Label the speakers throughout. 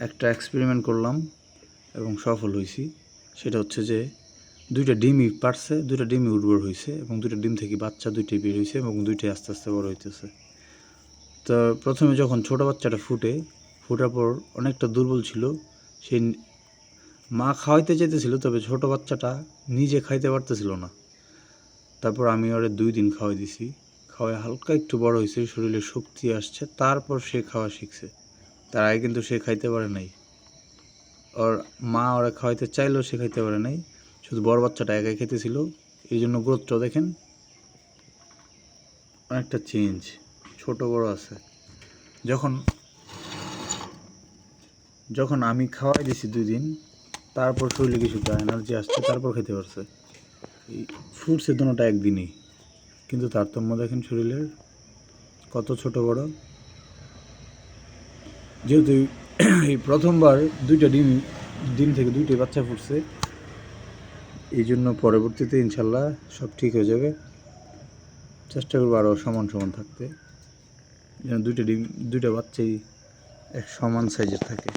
Speaker 1: একটা এক্সপেরিমেন্ট করলাম এবং সফল হয়েছি। সেটা হচ্ছে যে 2টা ডিমই পারছে, 2টা ডিমই উর্বর হয়েছে এবং 2টা ডিম থেকে বাচ্চা 2টাই বের হয়েছে এবং 2টাই আস্তে আস্তে বড় হইতেছে। তো প্রথমে যখন ছোট বাচ্চাটা ফোটার পর অনেকটা দুর্বল ছিল, সেই মা খাওয়াইতে চাইতেছিল, তবে ছোট বাচ্চাটা নিজে খাইতে পারতেছিল না। তারপর আমি ওরে 2 দিন খাওয়াই দিছি, খাওয়াই হালকা একটু বড় হয়েছে, শরীরে শক্তি আসছে, তারপর সে খাওয়া শিখছে। তার আগে কিন্তু সে খাইতে পারে নাই। ওর মা ওরা খাওয়াইতে চাইলেও সে খাইতে পারে নাই, শুধু বড় বাচ্চাটা একাই খেতেছিল। এই জন্য গ্রোথটা দেখেন অনেকটা চেঞ্জ, ছোট বড় আছে। যখন আমি খাওয়াই দিছি 2 দিন, তারপর শরীরে কিছুটা এনার্জি আসছে, তারপর খেতে পারছে। এই ফ্রুটস এর দুটোটা একদিনই, কিন্তু তারতম্য দেখেন শরীরের কত ছোট বড়। যেহেতু এই প্রথমবার 2টা ডিম থেকে 2টাই বাচ্চা ফুটছে, এই জন্য পরবর্তীতে ইনশাল্লাহ সব ঠিক হয়ে যাবে। চেষ্টা করবো আরও সমান সমান থাকতে, যেন 2টা বাচ্চাই এক সমান সাইজের থাকে।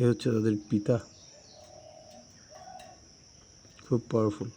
Speaker 1: এ হচ্ছে তাদের পিতা, খুব পাওয়ারফুল।